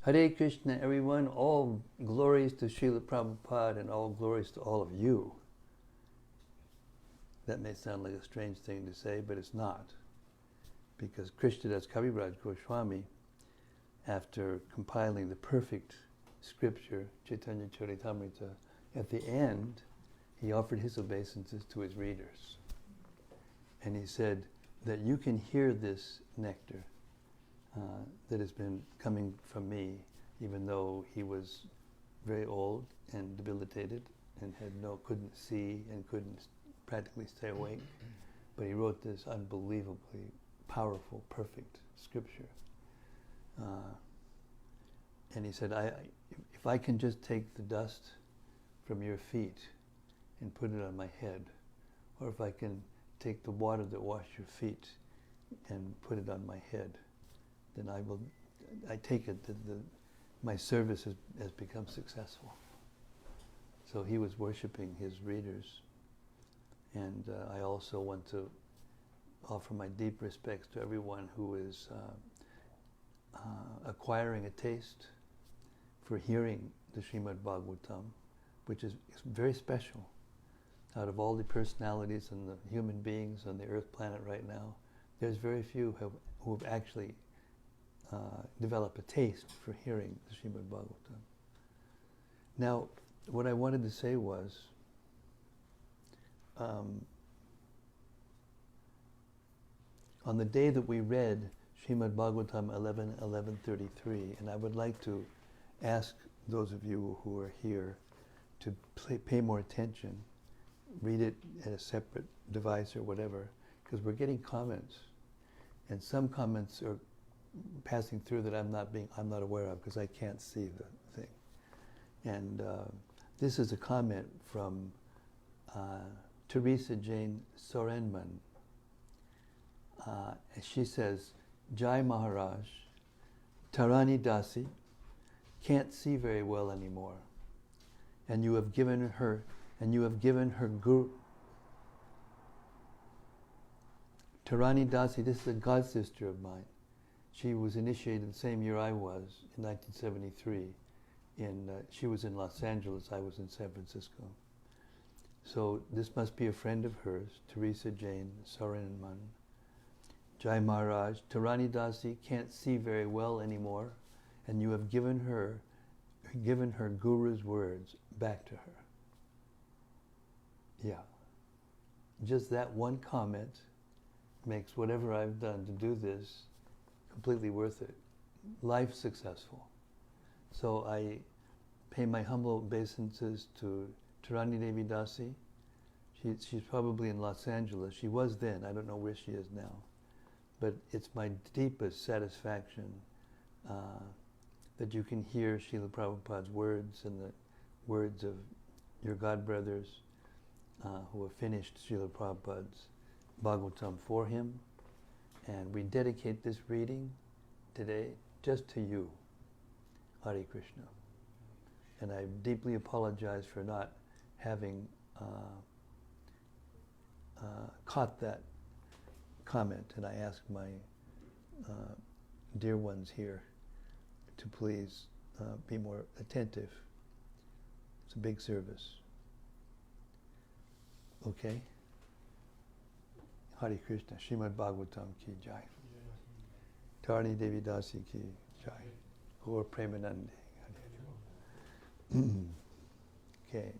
Hare Krishna, everyone. All glories to Srila Prabhupada and all glories to all of you. That may sound like a strange thing to say, but it's not. Because Krishnadas Kaviraj Goswami, after compiling the perfect scripture, Chaitanya Charitamrita, at the end, he offered his obeisances to his readers. And he said that you can hear this nectar that has been coming from me, even though he was very old and debilitated and couldn't see and couldn't practically stay awake. But he wrote this unbelievably powerful, perfect scripture. And he said, if I can just take the dust from your feet and put it on my head, or if I can take the water that washed your feet and put it on my head, then I take it that my service has become successful. So he was worshiping his readers. And I also want to offer my deep respects to everyone who is acquiring a taste for hearing the Srimad-Bhagavatam, which is very special. Out of all the personalities and the human beings on the earth planet right now, there's very few who have actually developed a taste for hearing the Srimad-Bhagavatam. Now, what I wanted to say was, on the day that we read Srimad-Bhagavatam 11:11:33, and I would like to ask those of you who are here to pay more attention, read it at a separate device or whatever, because we're getting comments, and some comments are passing through that I'm not aware of because I can't see the thing. And this is a comment from Teresa Jane Sorenman. She says, Jai Maharaj, Tarani Dasi can't see very well anymore, and you have given her guru. Tarani Dasi, this is a god sister of mine. She was initiated the same year I was, in 1973. She was in Los Angeles, I was in San Francisco. So this must be a friend of hers, Teresa Jane Sorenman. Jai Maharaj, Tarani Dasi can't see very well anymore, and you have given her Guru's words back to her. Yeah. Just that one comment makes whatever I've done to do this completely worth it. Life successful. So I pay my humble obeisances to Tarani Devi Dasi. She's probably in Los Angeles. She was then. I don't know where she is now. But it's my deepest satisfaction that you can hear Srila Prabhupada's words and the words of your godbrothers who have finished Srila Prabhupada's Bhagavatam for him. And we dedicate this reading today just to you, Hare Krishna. And I deeply apologize for not having caught that comment, and I ask my dear ones here to please be more attentive. It's a big service. Okay? Hare Krishna, Srimad-Bhagavatam ki jai. Tarani Devi Dasi ki jai. Gaur Premanande. Okay.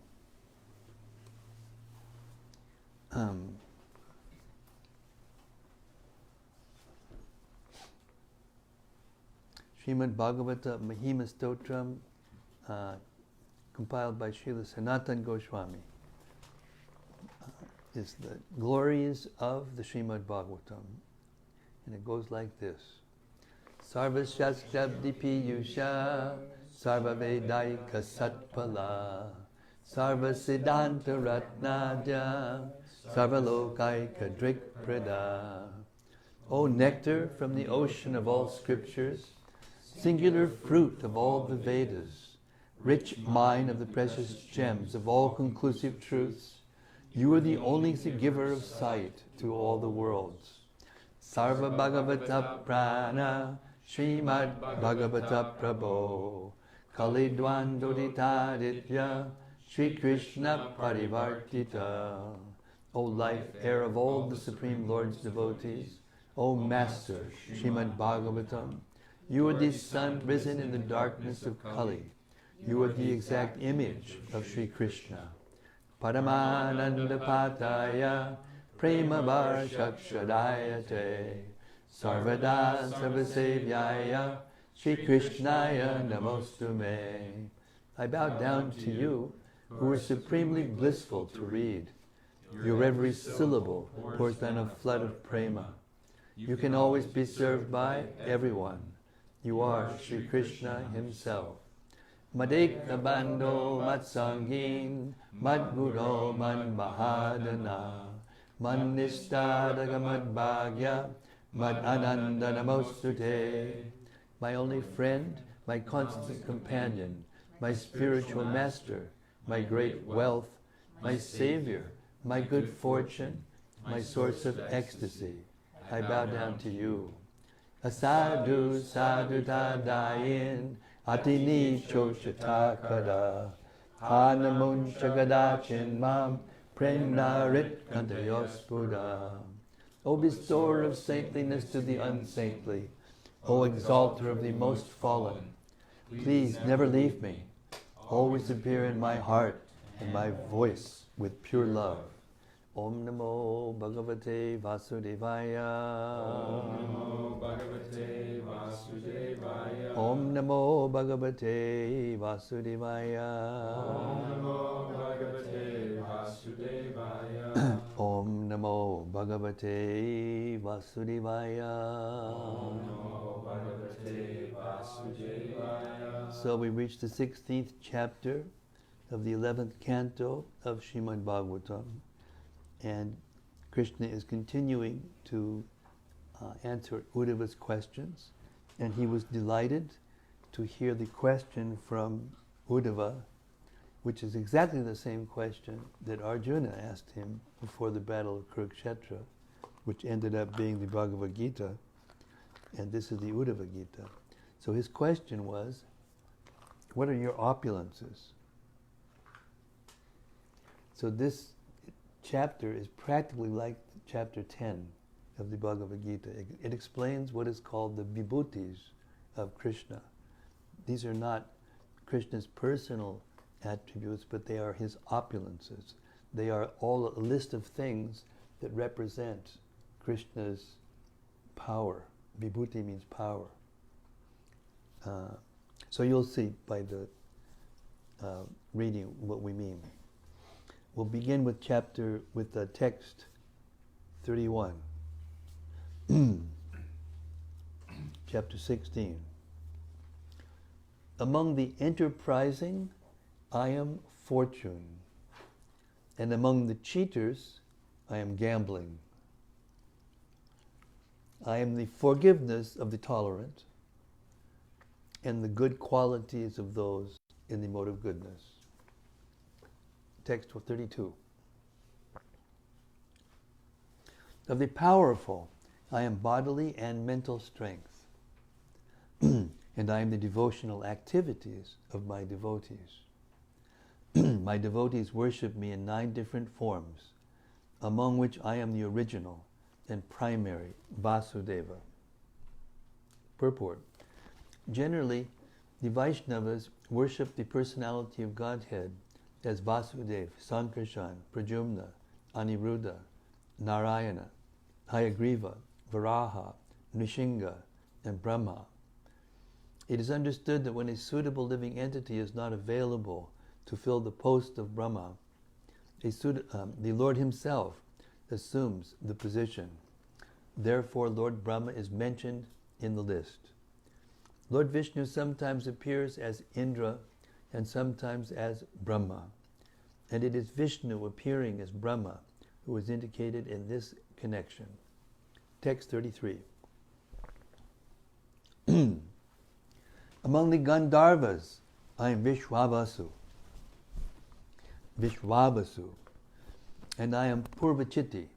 Srimad-Bhagavata Mahima Stotram, compiled by Srila Sanatana Goswami, is the glories of the Srimad-Bhagavatam. And it goes like this. Sarva Shastabdi Piyusha, Sarva Vedaika Satpala, Sarva Siddhanta Ratnaja, Sarva Lokaika Drikprada. O nectar from the ocean of all scriptures, singular fruit of all the Vedas, rich mine of the precious gems of all conclusive truths, you are the only giver of sight to all the worlds. Sarva Bhagavata Prana, Srimad-Bhagavata Prabho Kalidwandoditaditya Sri Krishna Parivartita. O life, heir of all the Supreme Lord's devotees, O Master, Srimad-Bhagavatam, you are the sun risen in the darkness of Kali. You are the exact image of Sri Krishna. Paramananda Pataya Prema Varshakshadayate Sarvada Sarvasevyaya Sri Krishnaya Namostume. I bow down to you, who are supremely blissful to read. Your every syllable pours down a flood of prema. You can always be served by everyone. You are Sri Krishna himself. Madekta Bando Matsangin Madguro Man Mahadana Man Nishtadaga Madbhagya Mad Ananda Namostute. My only friend, my constant companion, my spiritual master, my great wealth, my savior, my good fortune, my source of ecstasy, I bow down to you. Asadu sadhu tadayin atini choshatakada hanamun chagadachin mam prennarit kantayospuda. O bestower of saintliness to the unsaintly, O exalter of the most fallen, please never leave me. Always appear in my heart and my voice with pure love. Om Namo Bhagavate Vasudevaya. Om Namo Bhagavate Vasudevaya. Om Namo Bhagavate Vasudevaya. So we reached the 16th chapter of the 11th canto of Srimad-Bhagavatam. And Krishna is continuing to answer Uddhava's questions. And he was delighted to hear the question from Uddhava, which is exactly the same question that Arjuna asked him before the battle of Kurukshetra, which ended up being the Bhagavad Gita. And this is the Uddhava Gita. So his question was, what are your opulences? So this chapter is practically like chapter 10 of the Bhagavad Gita. It explains what is called the vibhutis of Krishna. These are not Krishna's personal attributes, but they are his opulences. They are all a list of things that represent Krishna's power. Vibhuti means power. So you'll see by the reading what we mean. We'll begin with text 31. Chapter 16. Among the enterprising, I am fortune, and among the cheaters, I am gambling. I am the forgiveness of the tolerant, and the good qualities of those in the mode of goodness. Text 32. Of the powerful, I am bodily and mental strength, and I am the devotional activities of my devotees. My devotees worship me in 9 different forms, among which I am the original and primary Vasudeva. Purport. Generally, the Vaishnavas worship the personality of Godhead as Vasudeva, Sankarshan, Pradyumna, Aniruddha, Narayana, Hayagriva, Varaha, Nrisingha, and Brahma. It is understood that when a suitable living entity is not available to fill the post of Brahma, the Lord himself assumes the position. Therefore, Lord Brahma is mentioned in the list. Lord Vishnu sometimes appears as Indra and sometimes as Brahma. And it is Vishnu appearing as Brahma who is indicated in this connection. Text 33. Among the Gandharvas, I am Vishwavasu, and I am Purvachiti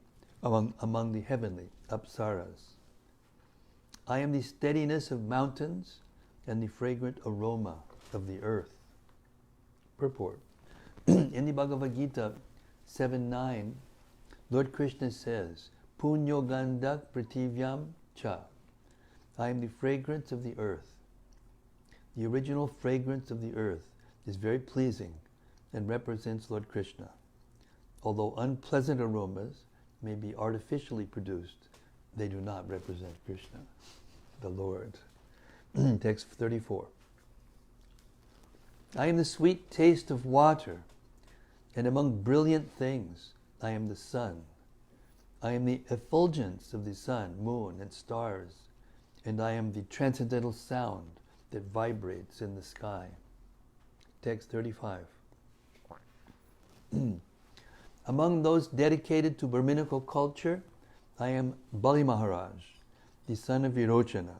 among the heavenly Apsaras. I am the steadiness of mountains and the fragrant aroma of the earth. Purport. In the Bhagavad Gita 7:9, Lord Krishna says, Punyo gandak prativyam cha. I am the fragrance of the earth. The original fragrance of the earth is very pleasing and represents Lord Krishna. Although unpleasant aromas may be artificially produced, they do not represent Krishna, the Lord. Text 34. I am the sweet taste of water, and among brilliant things I am the sun. I am the effulgence of the sun, moon, and stars, and I am the transcendental sound that vibrates in the sky. Text 35. Among those dedicated to Brahminical culture, I am Bali Maharaj, the son of Virochana,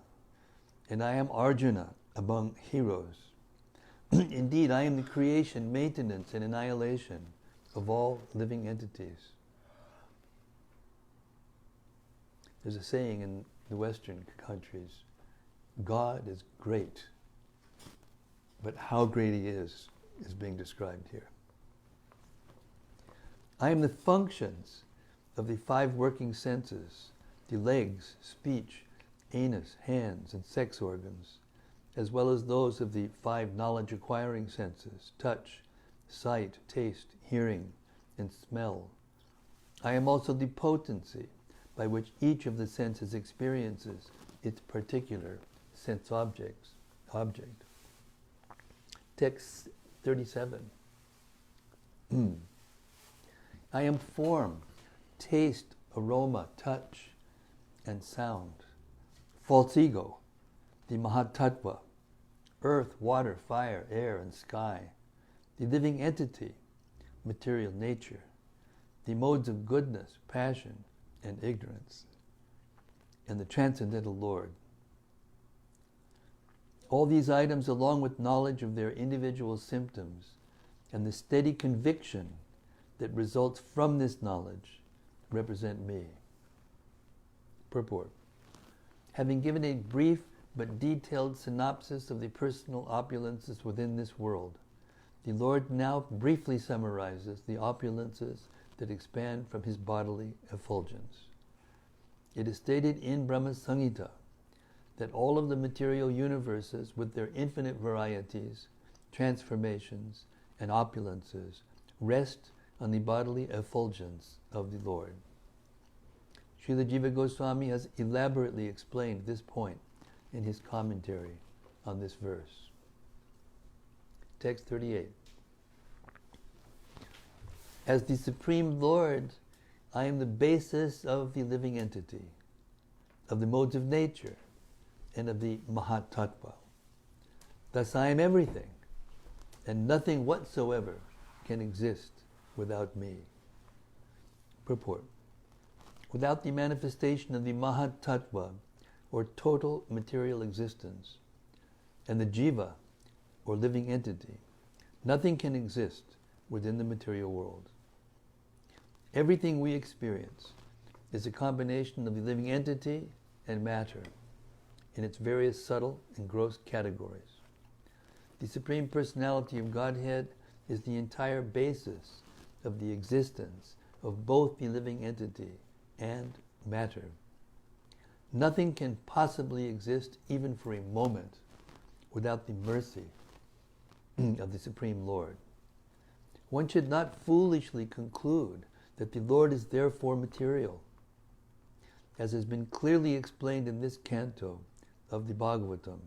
and I am Arjuna among heroes. Indeed, I am the creation, maintenance, and annihilation of all living entities. There's a saying in the Western countries, God is great, but how great He is being described here. I am the functions of the 5 working senses, the legs, speech, anus, hands, and sex organs, as well as those of the 5 knowledge-acquiring senses, touch, sight, taste, hearing, and smell. I am also the potency by which each of the senses experiences its particular sense object. Text 37. I am form, taste, aroma, touch, and sound. False ego, the Mahatattva, earth, water, fire, air, and sky, the living entity, material nature, the modes of goodness, passion, and ignorance, and the transcendental Lord. All these items, along with knowledge of their individual symptoms and the steady conviction that results from this knowledge, represent me. Purport. Having given a brief but detailed synopsis of the personal opulences within this world, the Lord now briefly summarizes the opulences that expand from His bodily effulgence. It is stated in Brahma Samhita that all of the material universes with their infinite varieties, transformations, and opulences rest on the bodily effulgence of the Lord. Srila Jiva Goswami has elaborately explained this point in his commentary on this verse. Text 38. As the Supreme Lord, I am the basis of the living entity, of the modes of nature, and of the Mahatattva. Thus I am everything, and nothing whatsoever can exist without me. Purport. Without the manifestation of the Mahatattva, or total material existence, and the Jiva, or living entity, nothing can exist within the material world. Everything we experience is a combination of the living entity and matter in its various subtle and gross categories. The Supreme Personality of Godhead is the entire basis of the existence of both the living entity and matter. Nothing can possibly exist even for a moment without the mercy of the Supreme Lord. One should not foolishly conclude that the Lord is therefore material. As has been clearly explained in this canto of the Bhagavatam,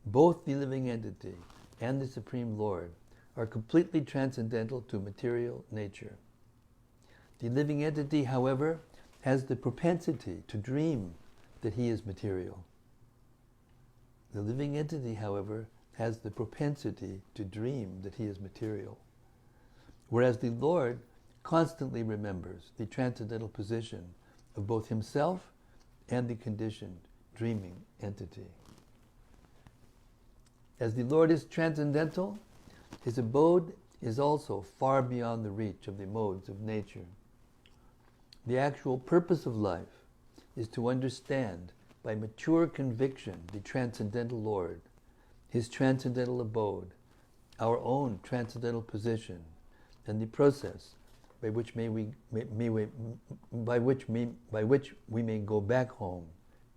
both the living entity and the Supreme Lord are completely transcendental to material nature. The living entity, however, has the propensity to dream that he is material. The living entity, however, has the propensity to dream that he is material, whereas the Lord constantly remembers the transcendental position of both himself and the conditioned, dreaming entity. As the Lord is transcendental, his abode is also far beyond the reach of the modes of nature. The actual purpose of life is to understand by mature conviction the transcendental Lord, His transcendental abode, our own transcendental position, and the process by which we may go back home,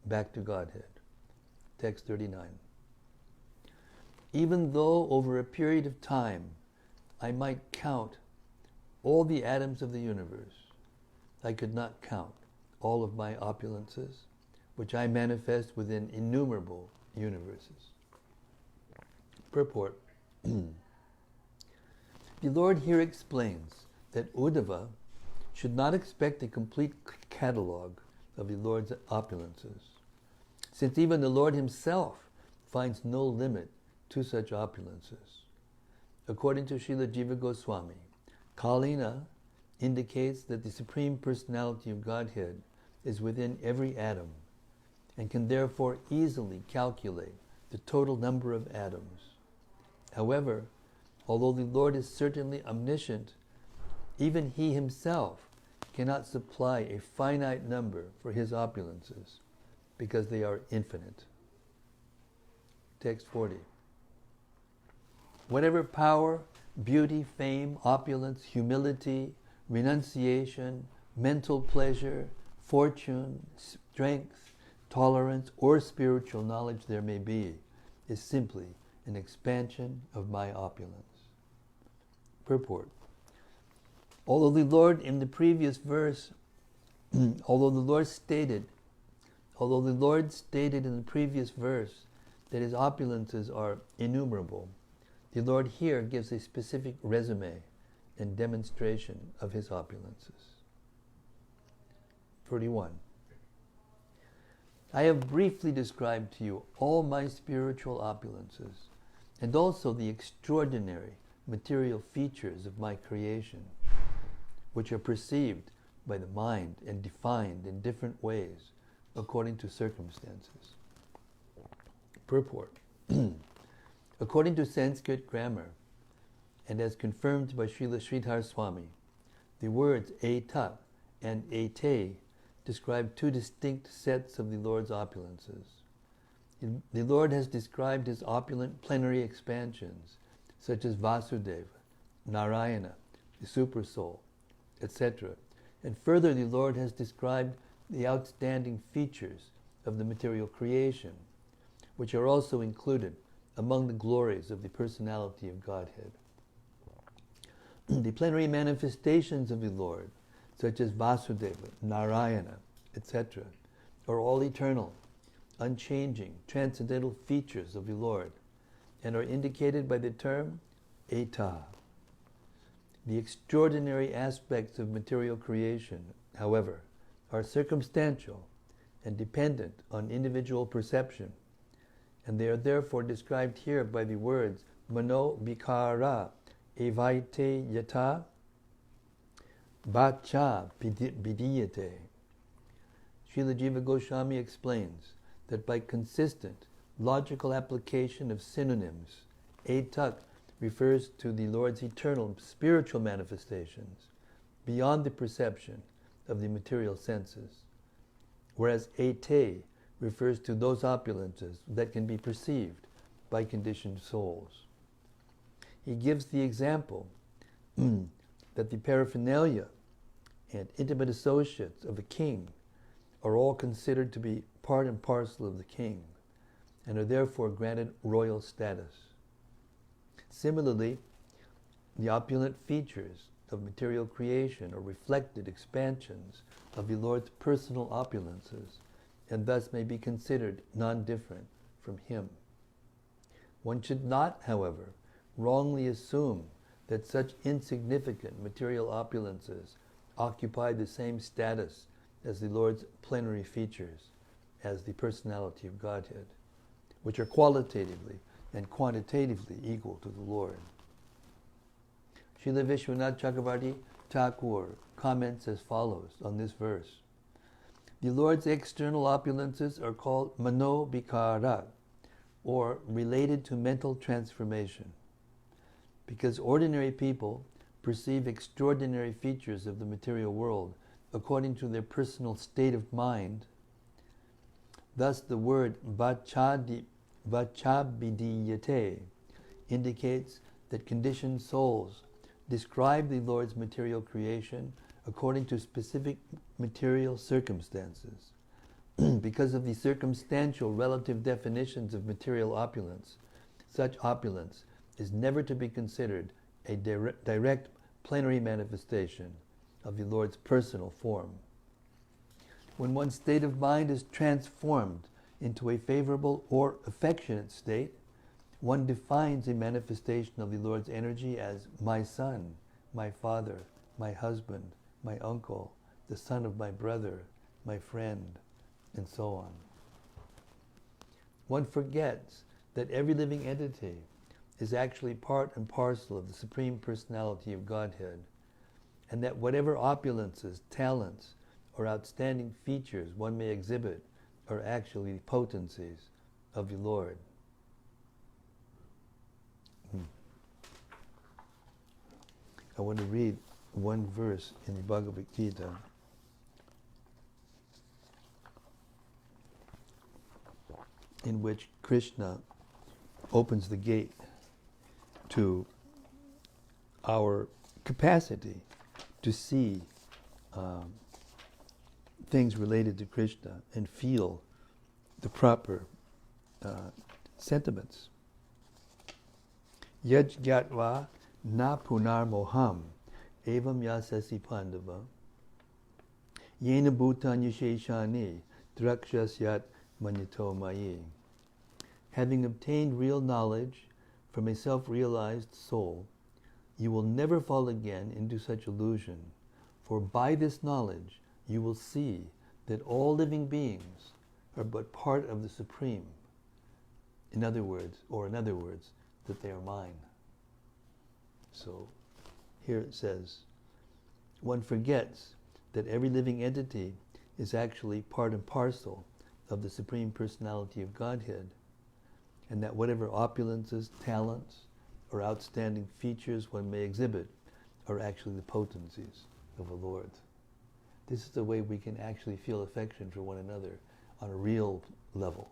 back to Godhead. Text 39. Even though over a period of time I might count all the atoms of the universe, I could not count all of my opulences, which I manifest within innumerable universes. Purport. The Lord here explains that Uddhava should not expect a complete catalogue of the Lord's opulences, since even the Lord Himself finds no limit to such opulences. According to Srila Jiva Goswami, Kalina indicates that the Supreme Personality of Godhead is within every atom and can therefore easily calculate the total number of atoms. However, although the Lord is certainly omniscient, even He Himself cannot supply a finite number for His opulences because they are infinite. Text 40. Whatever power, beauty, fame, opulence, humility, renunciation, mental pleasure, fortune, strength, tolerance, or spiritual knowledge there may be, is simply an expansion of my opulence. Purport. Although the Lord in the previous verse, although the Lord stated in the previous verse that His opulences are innumerable, the Lord here gives a specific resume and demonstration of His opulences. 41. I have briefly described to you all my spiritual opulences, and also the extraordinary material features of my creation, which are perceived by the mind and defined in different ways according to circumstances. Purport. According to Sanskrit grammar, and as confirmed by Srila Sridhar Swami, the words eta and ete describe two distinct sets of the Lord's opulences. The Lord has described His opulent plenary expansions, such as Vasudeva, Narayana, the Supersoul, etc. And further, the Lord has described the outstanding features of the material creation, which are also included among the glories of the personality of Godhead. The plenary manifestations of the Lord, such as Vasudeva, Narayana, etc., are all eternal, unchanging, transcendental features of the Lord, and are indicated by the term eta. The extraordinary aspects of material creation, however, are circumstantial and dependent on individual perception, and they are therefore described here by the words mano bikara evaite yata bacha bidiyate. Srila Jiva Goswami explains that by consistent, logical application of synonyms, etak refers to the Lord's eternal spiritual manifestations beyond the perception of the material senses, whereas ete refers to those opulences that can be perceived by conditioned souls. He gives the example that the paraphernalia and intimate associates of a king are all considered to be part and parcel of the king and are therefore granted royal status. Similarly, the opulent features of material creation are reflected expansions of the Lord's personal opulences, and thus may be considered non-different from Him. One should not, however, wrongly assume that such insignificant material opulences occupy the same status as the Lord's plenary features, as the personality of Godhead, which are qualitatively and quantitatively equal to the Lord. Srila Vishwanath Chakravarti Thakur comments as follows on this verse. The Lord's external opulences are called mano bikara, or related to mental transformation, because ordinary people perceive extraordinary features of the material world according to their personal state of mind. Thus the word vachabhidiyate indicates that conditioned souls describe the Lord's material creation according to specific material circumstances. Because of the circumstantial relative definitions of material opulence, such opulence is never to be considered a direct plenary manifestation of the Lord's personal form. When one's state of mind is transformed into a favorable or affectionate state, one defines a manifestation of the Lord's energy as my son, my father, my husband, my uncle, the son of my brother, my friend, and so on. One forgets that every living entity is actually part and parcel of the Supreme Personality of Godhead, and that whatever opulences, talents, or outstanding features one may exhibit are actually the potencies of the Lord. I want to read one verse in the Bhagavad Gita. In which Krishna opens the gate to our capacity to see things related to Krishna and feel the proper sentiments. Yaj gyatva na punar moham evam yasasi pandava yena bhutan yasheshani drakshyasyat manyato mayi. Having obtained real knowledge from a self-realized soul, you will never fall again into such illusion, for by this knowledge you will see that all living beings are but part of the Supreme. In other words, that they are mine. So here it says, one forgets that every living entity is actually part and parcel of the Supreme Personality of Godhead, and that whatever opulences, talents, or outstanding features one may exhibit are actually the potencies of the Lord. This is the way we can actually feel affection for one another on a real level,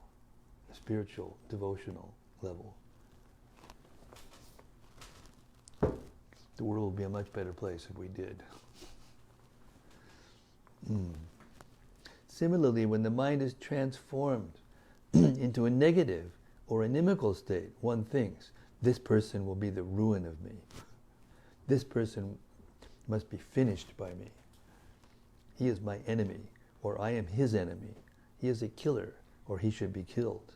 a spiritual, devotional level. The world would be a much better place if we did. Similarly, when the mind is transformed into a negative or inimical state, one thinks, this person will be the ruin of me. This person must be finished by me. He is my enemy, or I am his enemy. He is a killer, or he should be killed.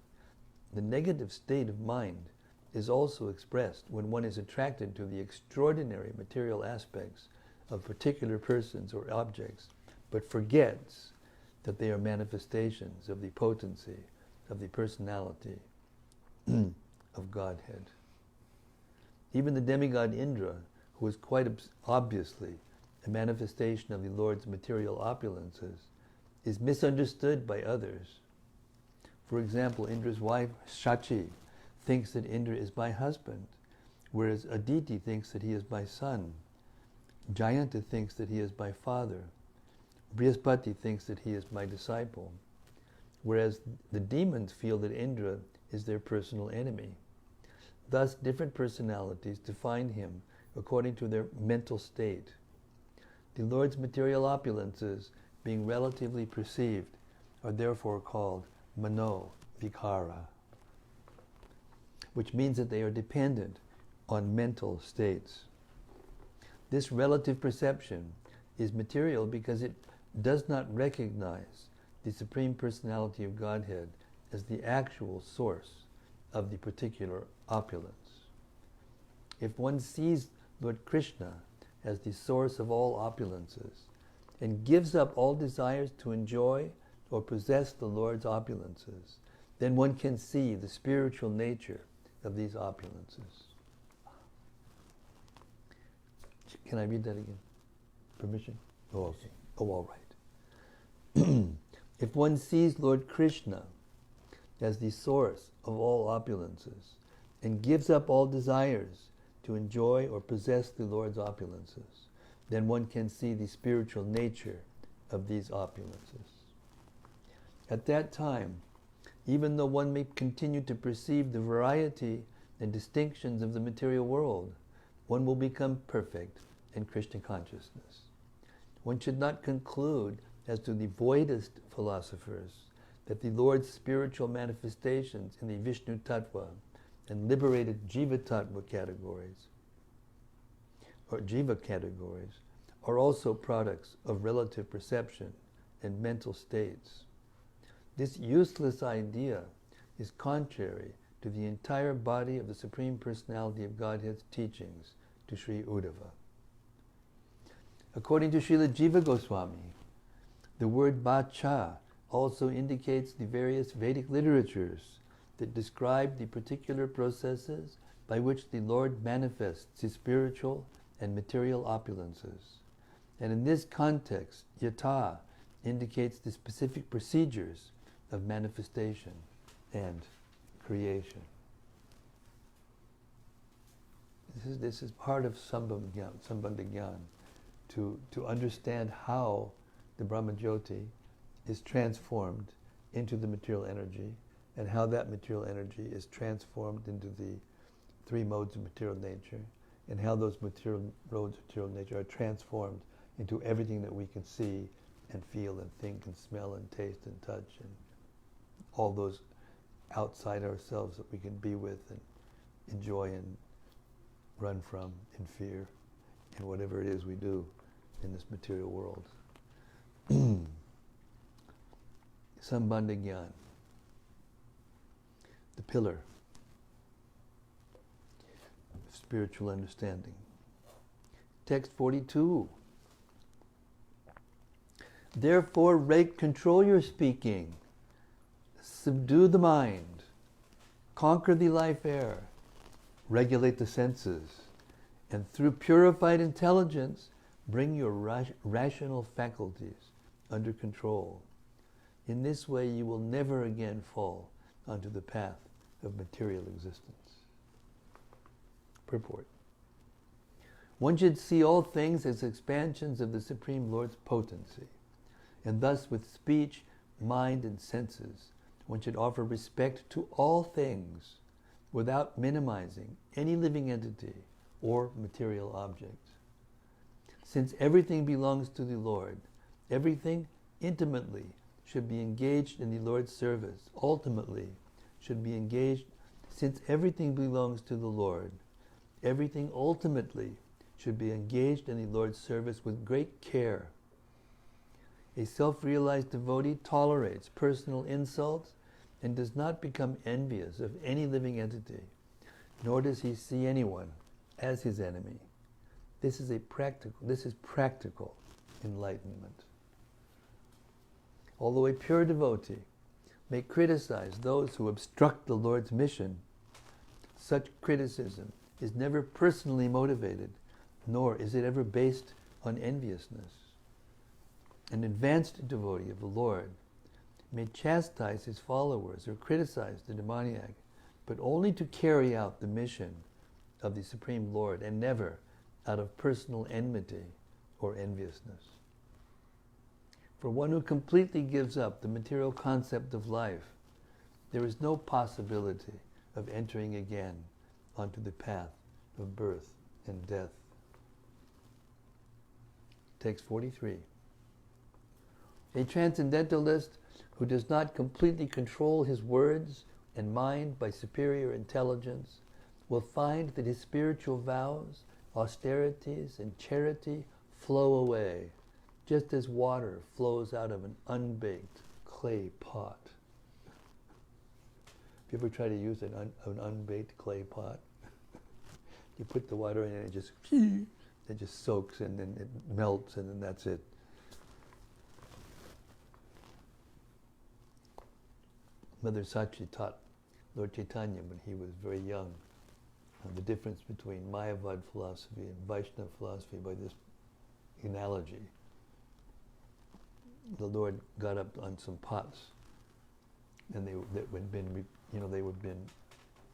The negative state of mind is also expressed when one is attracted to the extraordinary material aspects of particular persons or objects, but forgets that they are manifestations of the potency of the personality of Godhead. Even the demigod Indra, who is quite obviously a manifestation of the Lord's material opulences, is misunderstood by others. For example, Indra's wife Shachi thinks that Indra is my husband, whereas Aditi thinks that he is my son. Jayanta thinks that he is my father. Brihaspati thinks that he is my disciple, whereas the demons feel that Indra is their personal enemy. Thus, different personalities define him according to their mental state. The Lord's material opulences, being relatively perceived, are therefore called mano vikara, which means that they are dependent on mental states. This relative perception is material because it does not recognize the Supreme Personality of Godhead as the actual source of the particular opulence. If one sees Lord Krishna as the source of all opulences and gives up all desires to enjoy or possess the Lord's opulences, then one can see the spiritual nature of these opulences. Can I read that again? Permission? Oh, okay. Oh, all right. If one sees Lord Krishna as the source of all opulences and gives up all desires to enjoy or possess the Lord's opulences, then one can see the spiritual nature of these opulences. At that time, even though one may continue to perceive the variety and distinctions of the material world, one will become perfect in Krishna consciousness. One should not conclude, as do the voidist philosophers, that the Lord's spiritual manifestations in the Vishnu Tattva and liberated Jiva Tattva categories, or Jiva categories, are also products of relative perception and mental states. This useless idea is contrary to the entire body of the Supreme Personality of Godhead's teachings to Sri Uddhava. According to Srila Jiva Goswami, the word Bacha also indicates the various Vedic literatures that describe the particular processes by which the Lord manifests his spiritual and material opulences. And in this context, Yata indicates the specific procedures of manifestation and creation. This is part of Sambandha Gyan, to understand how the Brahmajyoti is transformed into the material energy, and how that material energy is transformed into the three modes of material nature, and how those material modes of material nature are transformed into everything that we can see and feel and think and smell and taste and touch, and all those outside ourselves that we can be with and enjoy and run from in fear, and whatever it is we do in this material world. Sambandha Gyan, the pillar of spiritual understanding. Text 42. Therefore, control your speaking, subdue the mind, conquer the life air, regulate the senses, and through purified intelligence, bring your rational faculties under control. In this way, you will never again fall onto the path of material existence. Purport. One should see all things as expansions of the Supreme Lord's potency, and thus with speech, mind, and senses, one should offer respect to all things without minimizing any living entity or material object. Since everything belongs to the Lord, everything intimately should be engaged in the Lord's service, ultimately should be engaged. Since everything belongs to the Lord, everything ultimately should be engaged in the Lord's service with great care. A self-realized devotee tolerates personal insults and does not become envious of any living entity, nor does he see anyone as his enemy. This is practical enlightenment. Although a pure devotee may criticize those who obstruct the Lord's mission, such criticism is never personally motivated, nor is it ever based on enviousness. An advanced devotee of the Lord may chastise his followers or criticize the demoniac, but only to carry out the mission of the Supreme Lord, and never out of personal enmity or enviousness. For one who completely gives up the material concept of life, there is no possibility of entering again onto the path of birth and death. Text 43. A transcendentalist who does not completely control his words and mind by superior intelligence will find that his spiritual vows, austerities, and charity flow away, just as water flows out of an unbaked clay pot. Have you ever tried to use an unbaked clay pot? You put the water in and it just soaks and then it melts and then that's it. Mother Sachi taught Lord Chaitanya when he was very young the difference between Mayavad philosophy and Vaishnava philosophy by this analogy. The Lord got up on some pots, and they had been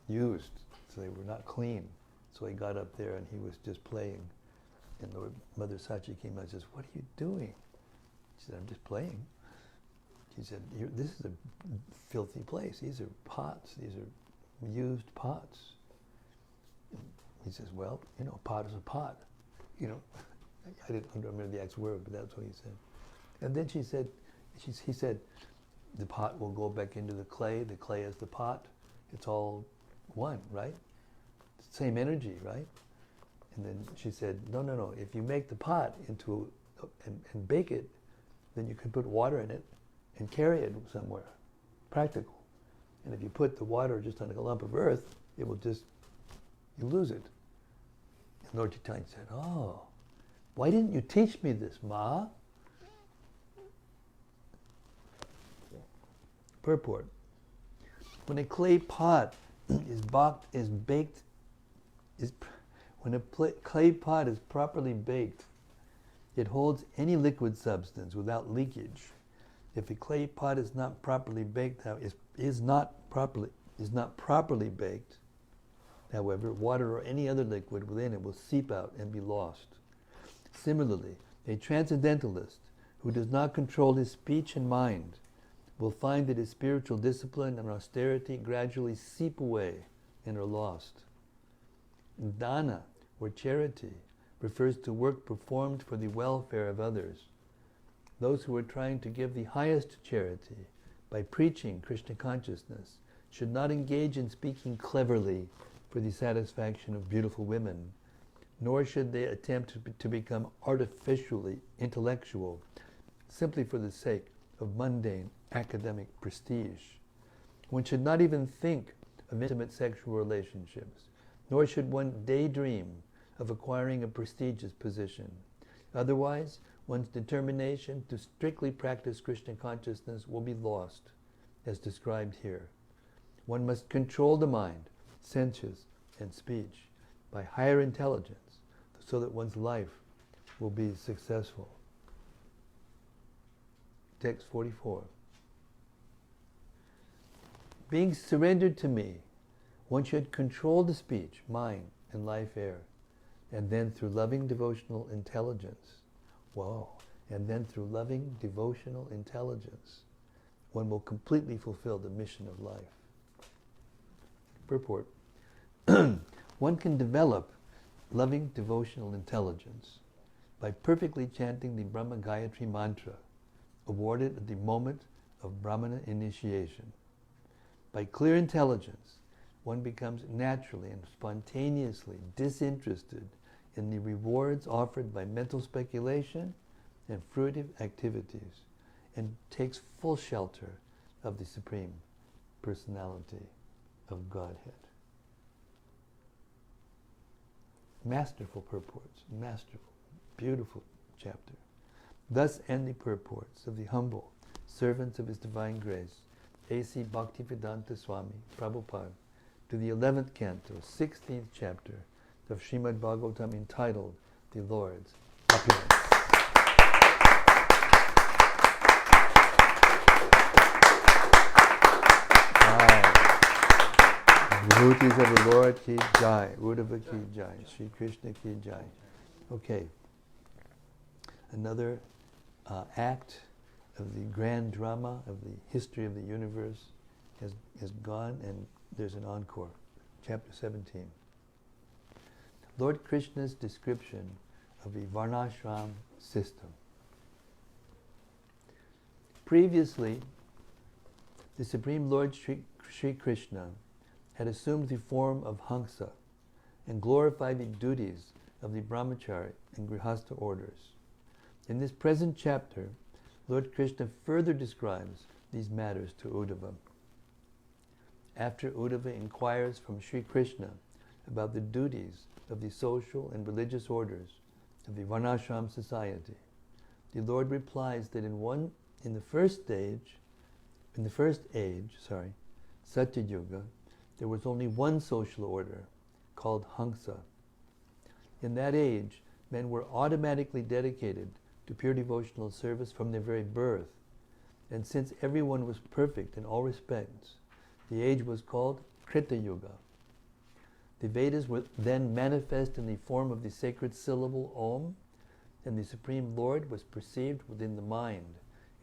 used, so they were not clean. So he got up there and he was just playing, and Mother Sachi came out and says, "What are you doing?" She said, "I'm just playing." He said, this is a filthy place. These are pots. These are used pots. He says, well, pot is a pot. I don't remember the exact word, but that's what he said. And then he said, the pot will go back into the clay is the pot. It's all one, right? Same energy, right? And then she said, no, if you make the pot into and bake it, then you can put water in it and carry it somewhere, practical. And if you put the water just on a lump of earth, it will just, you lose it. And Lord Chaitanya said, oh, why didn't you teach me this, Ma? Purport. When a clay pot when a clay pot is properly baked, it holds any liquid substance without leakage. If a clay pot is not properly baked, is not properly baked, however, water or any other liquid within it will seep out and be lost. Similarly, a transcendentalist who does not control his speech and mind will find that his spiritual discipline and austerity gradually seep away and are lost. Dana, or charity, refers to work performed for the welfare of others. Those who are trying to give the highest charity by preaching Krishna consciousness should not engage in speaking cleverly for the satisfaction of beautiful women, nor should they attempt to become artificially intellectual simply for the sake of mundane academic prestige. One should not even think of intimate sexual relationships, nor should one daydream of acquiring a prestigious position. Otherwise, one's determination to strictly practice Krishna consciousness will be lost, as described here. One must control the mind, senses, and speech by higher intelligence so that one's life will be successful. Text 44. Being surrendered to me, one should control the speech, mind, and life air, and then through loving devotional intelligence, through loving devotional intelligence, one will completely fulfill the mission of life. Purport. One can develop loving devotional intelligence by perfectly chanting the Brahma Gayatri mantra, awarded at the moment of Brahmana initiation. By clear intelligence, one becomes naturally and spontaneously disinterested in the rewards offered by mental speculation and fruitive activities, and takes full shelter of the Supreme Personality of Godhead. Masterful purports, masterful, beautiful chapter. Thus end the purports of the humble servants of His Divine Grace, A.C. Bhaktivedanta Swami Prabhupada, to the 11th canto, 16th chapter of Srimad-Bhagavatam, entitled The Lord's Opulence. Vibhutis of the Lord ki jai, Uddhava ki jai, Sri Krishna ki jai. Okay, another act of the grand drama of the history of the universe has gone, and there's an encore. Chapter 17. Lord Krishna's description of the Varnashram system. Previously, the Supreme Lord Sri Krishna had assumed the form of Hamsa and glorified the duties of the brahmachari and grihastha orders. In this present chapter, Lord Krishna further describes these matters to Uddhava. After Uddhava inquires from Sri Krishna about the duties of the social and religious orders of the Varnashram society, the Lord replies that in the first age, Satya Yuga, there was only one social order, called Hamsa. In that age, men were automatically dedicated to pure devotional service from their very birth, and since everyone was perfect in all respects, the age was called Krita Yuga. The Vedas were then manifest in the form of the sacred syllable Om, and the Supreme Lord was perceived within the mind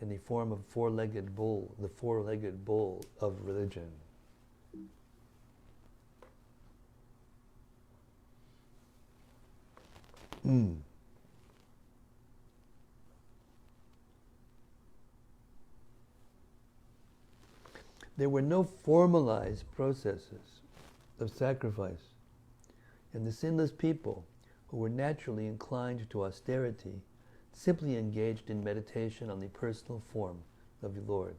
in the form of four-legged bull, the four-legged bull of religion. There were no formalized processes of sacrifice, and the sinless people, who were naturally inclined to austerity, simply engaged in meditation on the personal form of the Lord.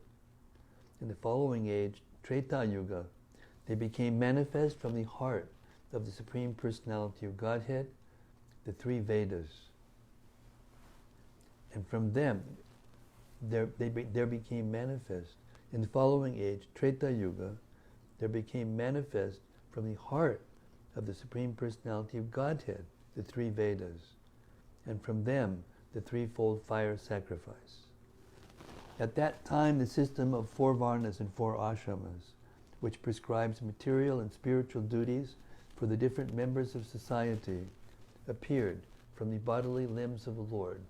In the following age, Treta Yuga, they became manifest from the heart of the Supreme Personality of Godhead, the three Vedas. And from them, there became manifest. In the following age, Treta Yuga, there became manifest from the heart of the Supreme Personality of Godhead, the three Vedas, and from them, the threefold fire sacrifice. At that time, the system of 4 varnas and 4 ashramas, which prescribes material and spiritual duties for the different members of society, appeared from the bodily limbs of the Lord.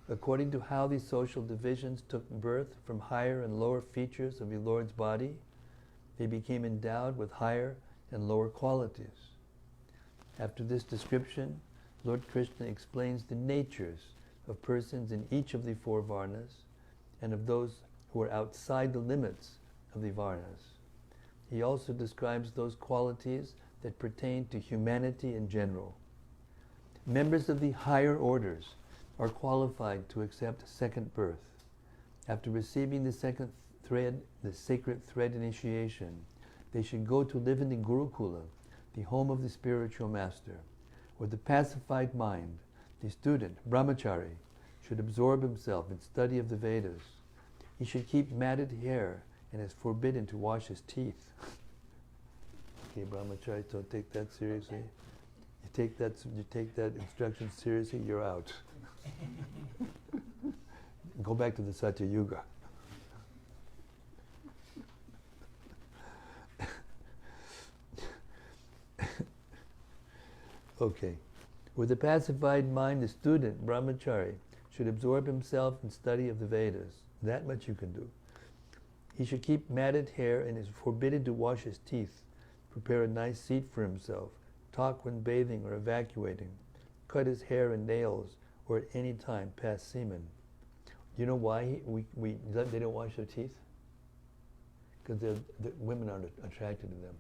According to how these social divisions took birth from higher and lower features of the Lord's body, they became endowed with higher and lower qualities. After this description, Lord Krishna explains the natures of persons in each of the 4 varnas and of those who are outside the limits of the varnas. He also describes those qualities that pertain to humanity in general. Members of the higher orders are qualified to accept second birth. After receiving the second thread, the sacred thread initiation, they should go to live in the Gurukula, the home of the spiritual master. With the pacified mind, the student, brahmachari, should absorb himself in study of the Vedas. He should keep matted hair and is forbidden to wash his teeth. Okay, brahmachari, don't take that seriously. You take that instruction seriously, you're out. Go back to the Satya Yuga. Okay. With a pacified mind, the student, brahmachari, should absorb himself in study of the Vedas. That much you can do. He should keep matted hair and is forbidden to wash his teeth, prepare a nice seat for himself, talk when bathing or evacuating, cut his hair and nails, or at any time pass semen. You know why they don't wash their teeth? Because the women aren't attracted to them.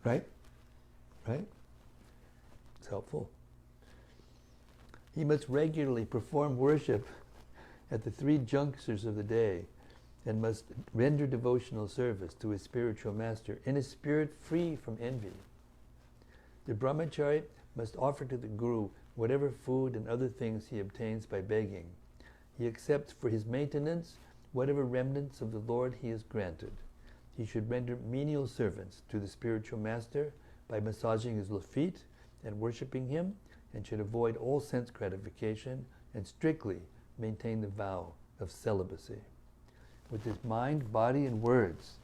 Right? Right? It's helpful. He must regularly perform worship at the 3 junctures of the day and must render devotional service to his spiritual master in a spirit free from envy. The brahmachari must offer to the guru whatever food and other things he obtains by begging. He accepts for his maintenance whatever remnants of the Lord he is granted. He should render menial servants to the spiritual master by massaging his feet and worshipping him, and should avoid all sense gratification and strictly maintain the vow of celibacy. With his mind, body, and words,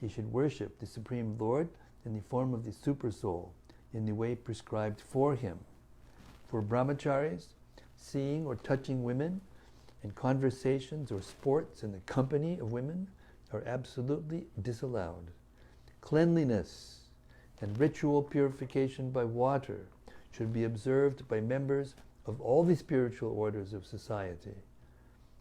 he should worship the Supreme Lord in the form of the Supersoul, in the way prescribed for him. For brahmacharis, seeing or touching women in conversations or sports in the company of women are absolutely disallowed. Cleanliness and ritual purification by water should be observed by members of all the spiritual orders of society.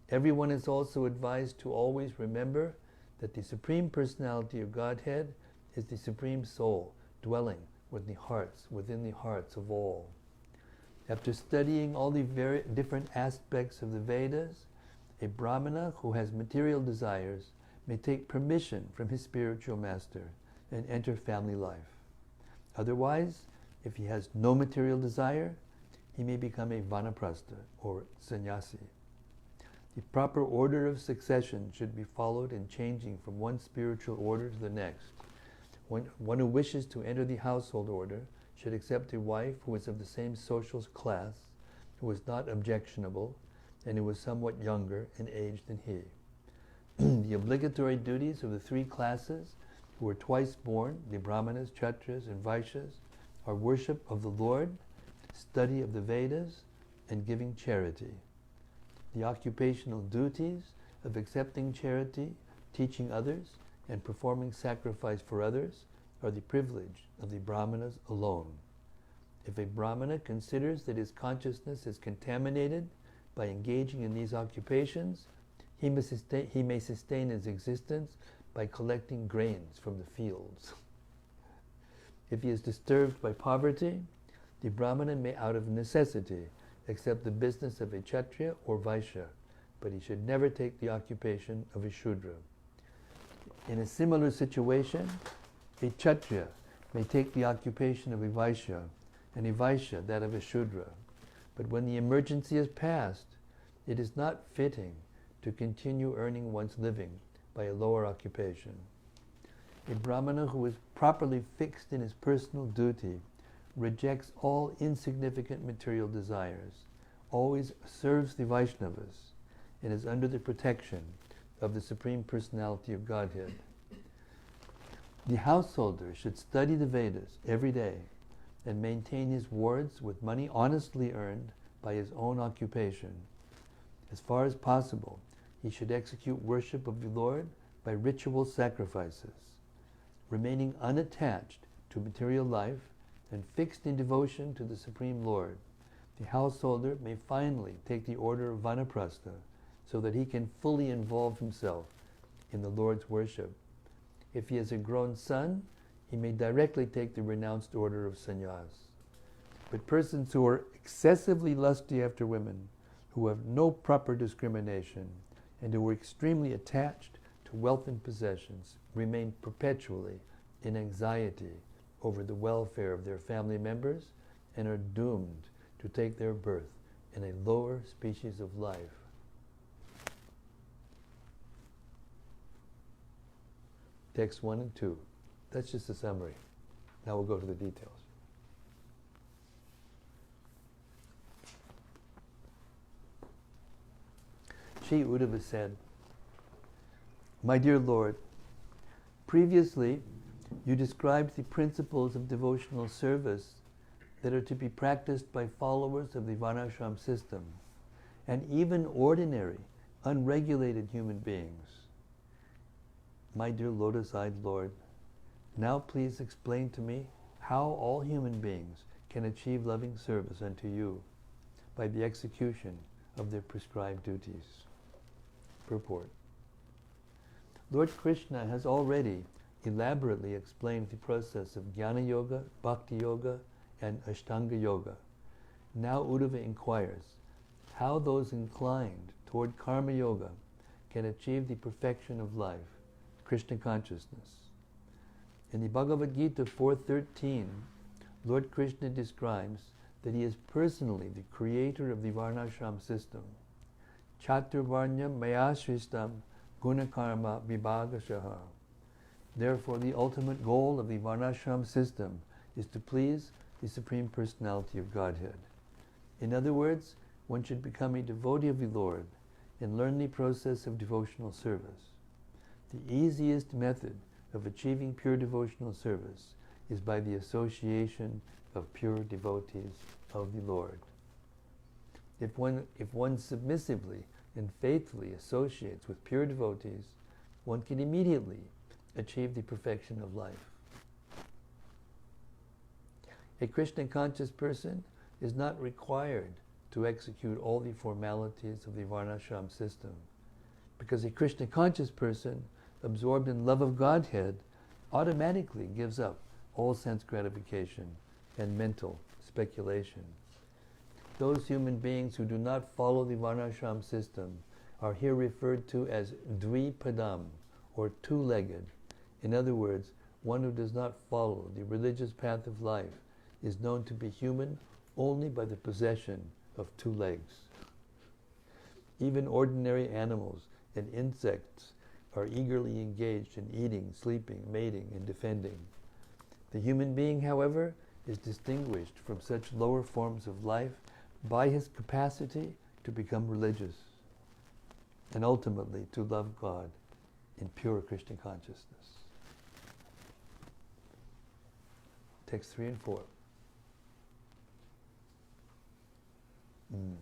Everyone is also advised to always remember that the Supreme Personality of Godhead is the Supreme Soul dwelling within the hearts of all. After studying all the very different aspects of the Vedas, a Brahmana who has material desires may take permission from his spiritual master and enter family life. Otherwise, if he has no material desire, he may become a vanaprastha or sannyasi. The proper order of succession should be followed in changing from one spiritual order to the next. One who wishes to enter the household order should accept a wife who is of the same social class, who is not objectionable, and who is somewhat younger in age than he. The obligatory duties of the 3 classes who are twice born, the Brahmanas, Kshatriyas, and Vaishyas, are worship of the Lord, study of the Vedas, and giving charity. The occupational duties of accepting charity, teaching others, and performing sacrifice for others are the privilege of the brahmanas alone. If a brahmana considers that his consciousness is contaminated by engaging in these occupations, he may sustain his existence by collecting grains from the fields. If he is disturbed by poverty, the brahmana may out of necessity accept the business of a kshatriya or vaishya, but he should never take the occupation of a shudra. In a similar situation, a kshatriya may take the occupation of a vaishya, and a vaishya that of a shudra. But when the emergency is past, it is not fitting to continue earning one's living by a lower occupation. A brahmana who is properly fixed in his personal duty rejects all insignificant material desires, always serves the Vaishnavas, and is under the protection of the Supreme Personality of Godhead. The householder should study the Vedas every day and maintain his wards with money honestly earned by his own occupation. As far as possible, he should execute worship of the Lord by ritual sacrifices. Remaining unattached to material life and fixed in devotion to the Supreme Lord, the householder may finally take the order of vanaprastha so that he can fully involve himself in the Lord's worship. If he is a grown son, he may directly take the renounced order of sannyas. But persons who are excessively lusty after women, who have no proper discrimination, and who are extremely attached to wealth and possessions, remain perpetually in anxiety over the welfare of their family members and are doomed to take their birth in a lower species of life. Text 1 and 2. That's just a summary. Now we'll go to the details. Sri Uddhava said, "My dear Lord, previously you described the principles of devotional service that are to be practiced by followers of the Varnashram system, and even ordinary, unregulated human beings. My dear lotus-eyed Lord, now please explain to me how all human beings can achieve loving service unto you by the execution of their prescribed duties." Purport. Lord Krishna has already elaborately explained the process of Jnana Yoga, Bhakti Yoga, and Ashtanga Yoga. Now Uddhava inquires how those inclined toward Karma Yoga can achieve the perfection of life, Krishna consciousness. In the Bhagavad Gita 4.13, Lord Krishna describes that he is personally the creator of the Varnashram system. Chaturvarnya mayashristam gunakarma vibhagashaha. Therefore, the ultimate goal of the Varnashram system is to please the Supreme Personality of Godhead. In other words, one should become a devotee of the Lord and learn the process of devotional service. The easiest method of achieving pure devotional service is by the association of pure devotees of the Lord. If one submissively and faithfully associates with pure devotees, one can immediately achieve the perfection of life. A Krishna-conscious person is not required to execute all the formalities of the Varnashram system, because a Krishna-conscious person, absorbed in love of Godhead, automatically gives up all sense gratification and mental speculation. Those human beings who do not follow the Varnashram system are here referred to as dvipadam, or two-legged. In other words, one who does not follow the religious path of life is known to be human only by the possession of two legs. Even ordinary animals and insects are eagerly engaged in eating, sleeping, mating, and defending. The human being, however, is distinguished from such lower forms of life by his capacity to become religious and ultimately to love God in pure Krishna consciousness. Text 3 and 4. Mm.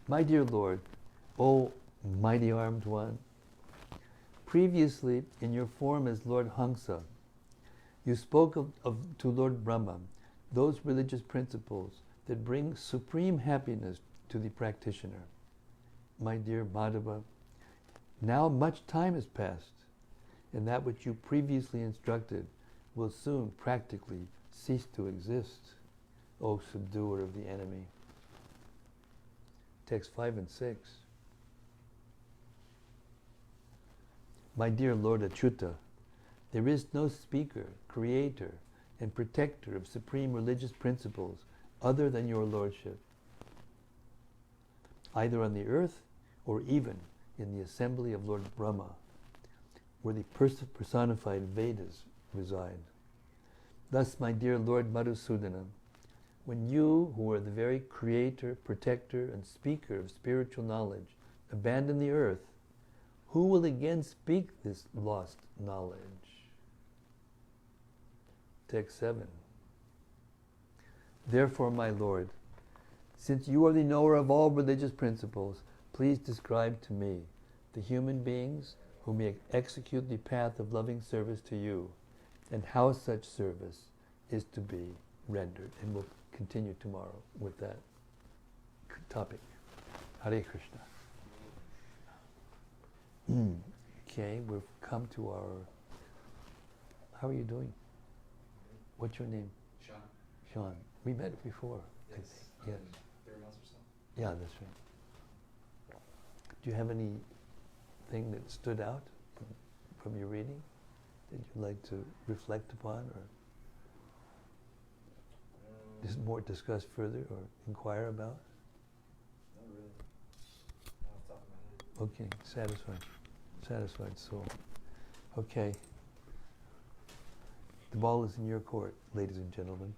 My dear Lord, O mighty armed one, previously in your form as Lord Hamsa, you spoke to Lord Brahma those religious principles that bring supreme happiness to the practitioner. My dear Madhava, now much time has passed, and that which you previously instructed will soon practically cease to exist, O subduer of the enemy. Text 5 and 6. My dear Lord Achyuta, there is no speaker, creator, and protector of supreme religious principles other than your Lordship, either on the earth or even in the assembly of Lord Brahma, where the personified Vedas reside. Thus, my dear Lord Madhusudana, when you, who are the very creator, protector, and speaker of spiritual knowledge, abandon the earth, who will again speak this lost knowledge? Text 7. Therefore, my Lord, since you are the knower of all religious principles, please describe to me the human beings who may execute the path of loving service to you, and how such service is to be rendered. And we'll continue tomorrow with that topic. Hare Krishna. Okay, we've come to our... How are you doing? What's your name? Sean. Sean. We met before. Yes. Yes. 3 months or so. Yeah, that's right. Do you have anything that stood out from your reading that you'd like to reflect upon, or just more discuss further or inquire about? Not really. Not off the top of my head. Okay, satisfied. Satisfied soul. Okay. The ball is in your court, ladies and gentlemen.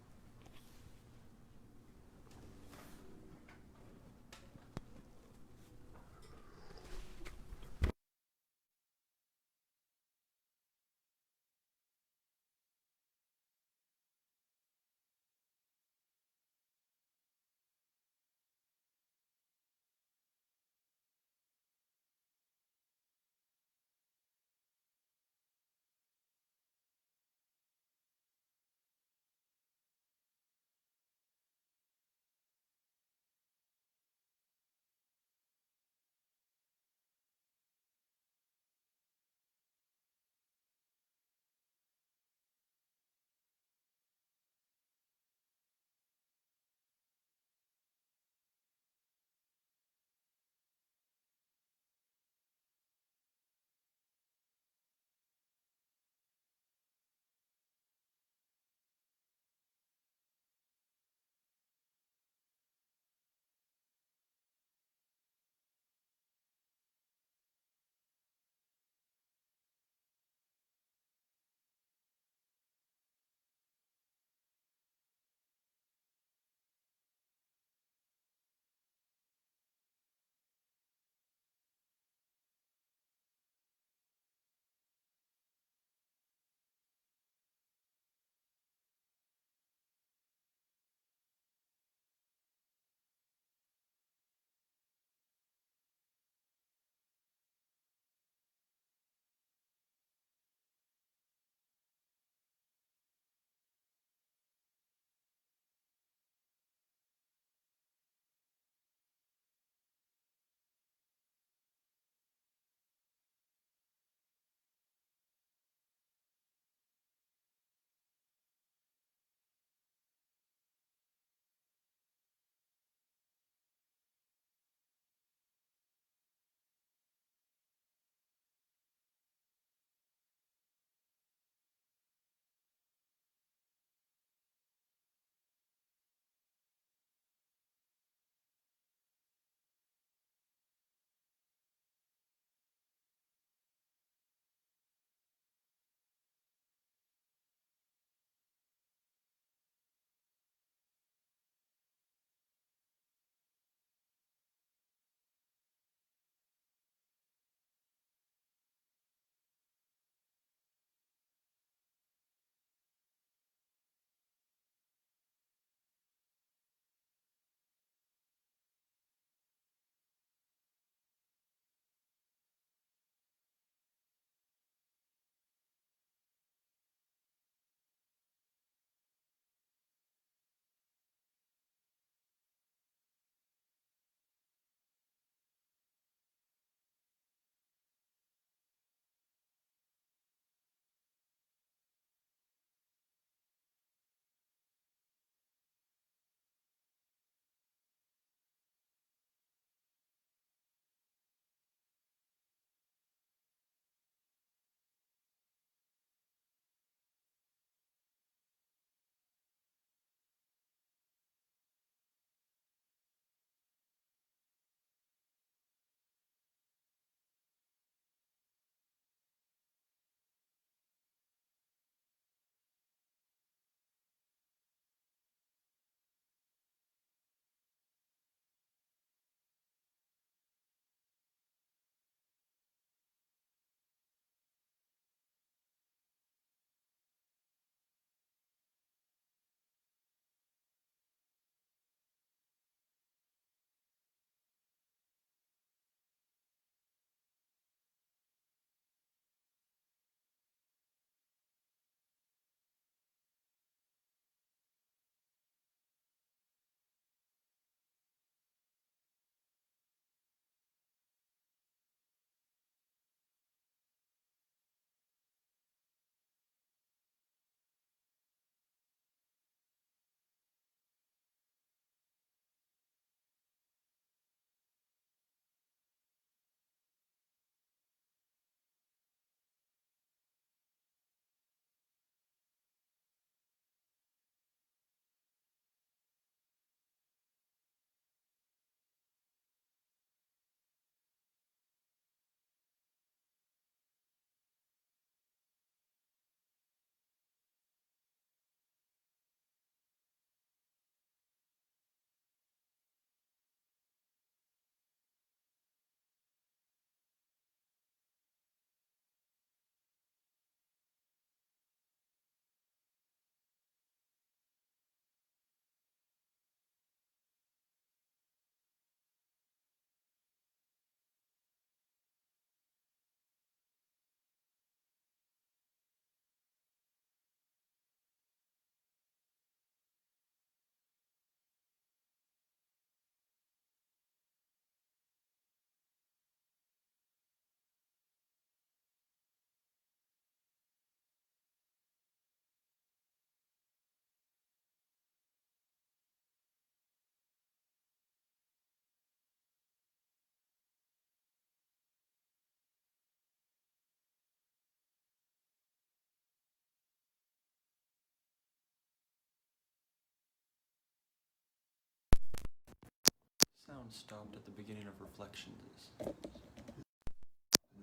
one stopped at the beginning of reflections. In the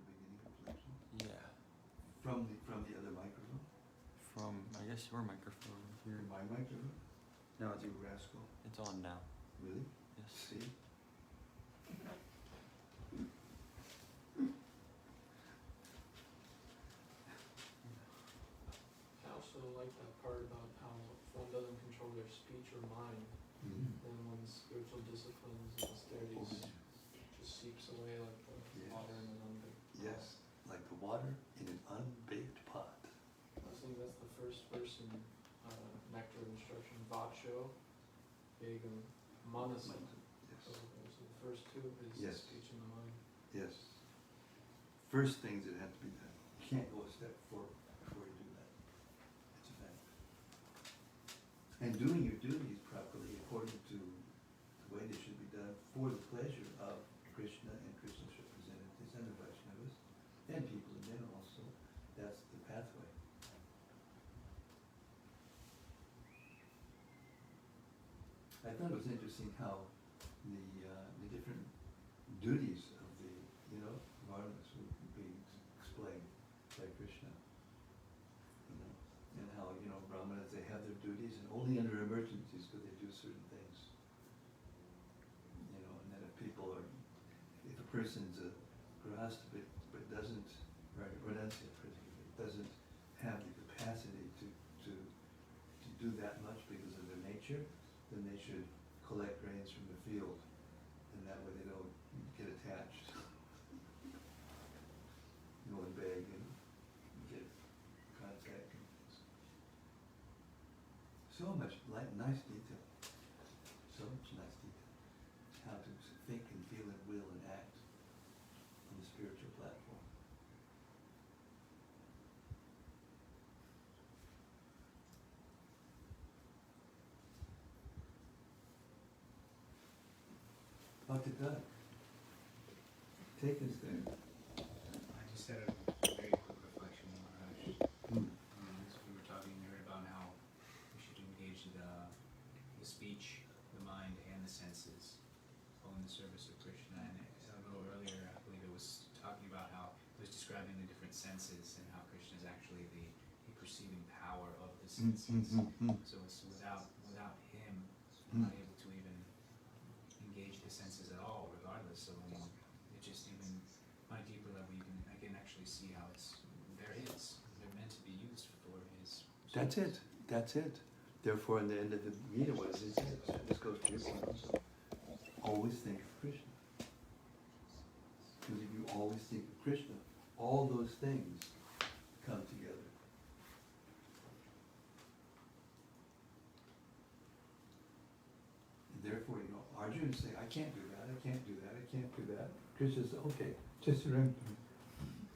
beginning of reflection? Yeah. From the other microphone? From, I guess, your microphone here. My microphone? No, You rascal. it's on now. Really? Yes. See? I also like that part about how if one doesn't control their speech or mind, then one's spiritual disciplines and austerities just seeps away like the Yes. water in an unbaked pot. Yes, like the water in an unbaked pot. I think that's the first verse in Nectar of Instruction, Vacho, Egum, Manasa. So Yes. the first two is Yes. speech and the mind. Yes. First things that have to be done. You can't go a step forward before you do that. It's a fact. And doing your duties properly according to the way they should be done for the pleasure of Krishna and Krishna's representatives and the Vaishnavas and people in general also, that's the pathway. I thought it was interesting how the different duties of the, varnas were being explained by Krishna. And how, brahmanas, they have their duties and only under emergencies could they do certain things. And then if a person's a grahasta but doesn't, right, renunciate particularly, doesn't have the capacity to do that much because of their nature, then they should collect grains from the field, and that way they don't get attached. And beg and get contact. So much nice detail. So much nice detail. How to think and feel and will and act on the spiritual platform. Dr. Doug, take us there. I just had a very quick reflection, Maharaj. As we were talking, we heard about how we should engage the speech, the mind, and the senses, all in the service of Krishna. And a little earlier, I believe it was talking about how it was describing the different senses and how Krishna is actually the perceiving power of the senses. So it's without him, we're not able to even engage the senses at all, regardless. So I mean, it just even on a deeper level, I can actually see how they're meant to be used for his. That's it. That's it. Therefore, in the end of the Gita, what does it say? This goes to your point also. Always think of Krishna. Because if you always think of Krishna, all those things come together. And therefore, Arjuna say, I can't do that, I can't do that, I can't do that. Krishna says, okay, just remember,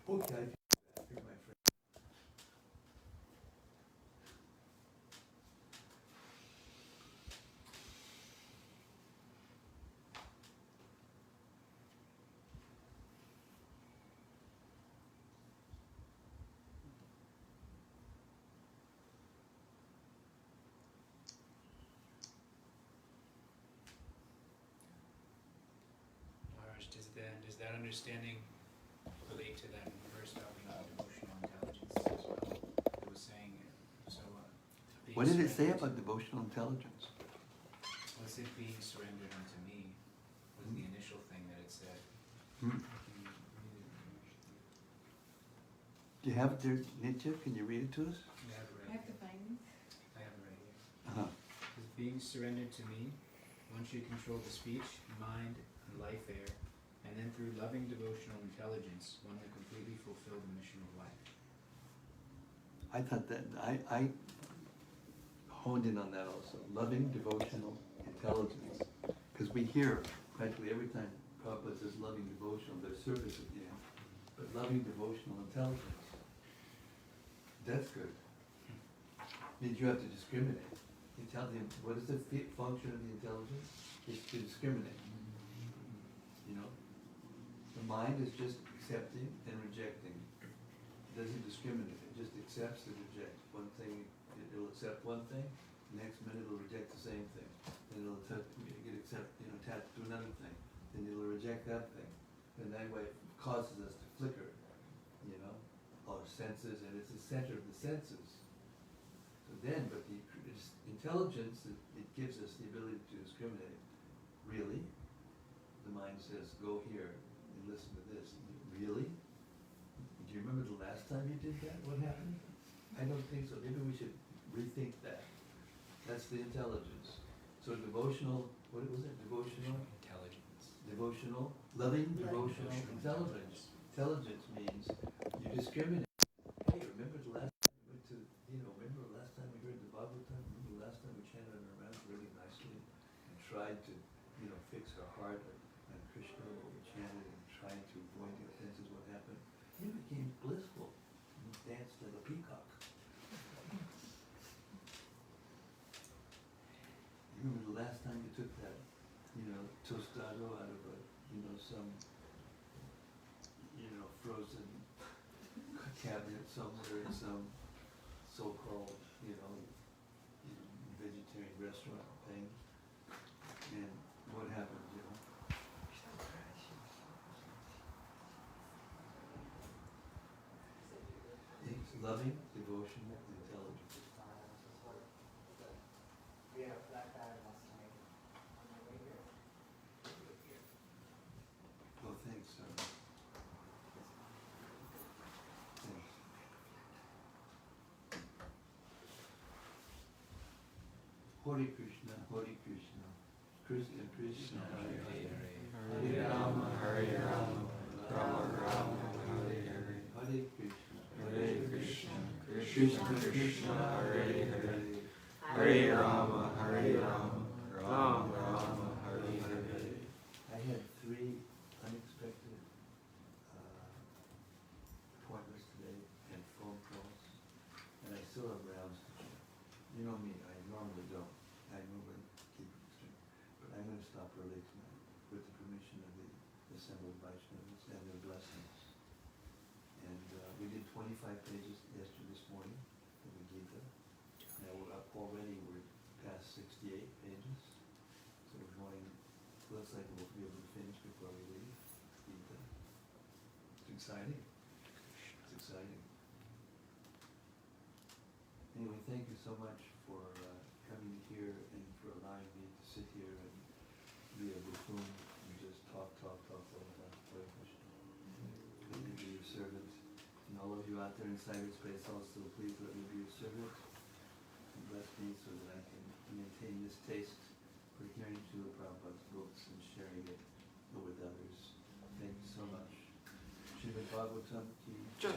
okay, I can do that, you're my friend. Maharaj, does that understanding relate to that verse talking about devotional intelligence as well? It was saying, being What did it say surrendered about devotional intelligence? Well, it said being surrendered unto me was the initial thing that it said. Do you have it there, Nitya? Can you read it to us? You have it I right have to here. find this. I have it right here. Uh-huh. It says, being surrendered to me, one should control the speech, mind, and life air, and then through loving devotional intelligence, one will completely fulfill the mission of life. I thought that, I honed in on that also. Loving devotional intelligence. Because we hear practically every time Prabhupada says loving devotional, there's service at the end. But loving devotional intelligence. That's good. Means you have to discriminate. You tell them, what is the function of the intelligence? It's to discriminate. The mind is just accepting and rejecting. It doesn't discriminate. It just accepts and rejects. One thing, it'll accept one thing, the next minute it'll reject the same thing. then it'll get attached to another thing, then it'll reject that thing, and that way it causes us to flicker, our senses, and it's the center of the senses. So then, but the intelligence, it gives us the ability to discriminate. Really? The mind says, go here and listen to this. Really? Do you remember the last time you did that? What happened? I don't think so. Maybe we should rethink that. That's the intelligence. So devotional, what was it? Devotional? Intelligence. Devotional, loving, devotional intelligence. Intelligence means you discriminate. Hey, remember the last time we went to, remember the last time we heard the Bhagavatam? Remember the last time we chanted on our rounds really nicely and tried to, fix our heart on Krishna, what we chanted, and tried to avoid the offenses, what happened? You became blissful. You danced like a peacock. You remember the last time you took that, tostado out of some, frozen cabinet somewhere in some so-called, vegetarian restaurant thing, and what happened, It's loving, devotional, intelligence. We had a flat tire last night on my way here. Oh, thanks, thanks. Hare Krishna, Krishna Krishna, Hare Hare, Hare Rama, Hare Rama, Rama Rama, Hare Hare. Hare Krishna, Hare Krishna, Krishna Krishna Krishna, Hare Hare. Hare Hare Rama, Hare Rama, Rama Rama, Hare Hare. I had 3 unexpected appointments today and phone calls, and I still have rounds to check. You know me, I normally don't. I normally keep it straight. But I'm going to stop early tonight with the permission of the assembled Vaishnavas and their blessings. And we did 25 pages this morning of the Gita. Now we're up already, we're past 68 pages. So we're going, looks like we'll be able to finish before we leave Gita. It's exciting. It's exciting. Anyway, thank you so much for coming here and for allowing me to sit here and be a buffoon and just talk all the time. Hare Krishna. Let me be your servant. And all of you out there in cyberspace also, please let me be your servant. And bless me so that I can maintain this taste for hearing Srila Prabhupada's books and sharing it with others. Thank you so much. Srimad-Bhagavatam ki jai.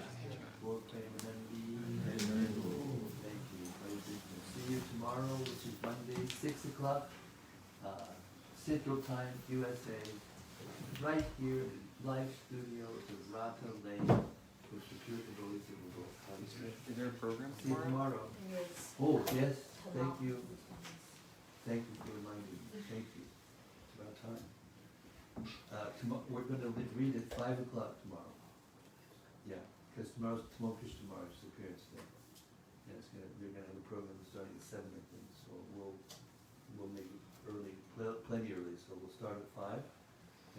Lord Premanandi. Thank you. Hare Krishna. See you tomorrow, which is Monday, 6 o'clock, Central Time, USA. Right here in live studio to Rata Lane, which is pure devotees of the Lord. Is there a program See you tomorrow. Yes. Oh, yes, thank you. Thank you for reminding me. Thank you. It's about time. We're going to read at 5 o'clock tomorrow. Yeah, because tomorrow's tomorrow's appearance day. And we're going to have a program starting at 7, I think. So we'll make it early, plenty early. So we'll start at 5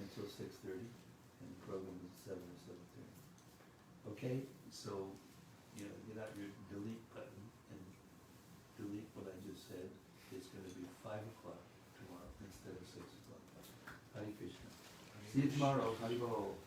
until 6:30, and the program is 7 or 7:30. Okay, so get out your delete button and delete what I just said. It's going to be 5 o'clock tomorrow instead of 6 o'clock. Hare Krishna. See you tomorrow. Hare Bol.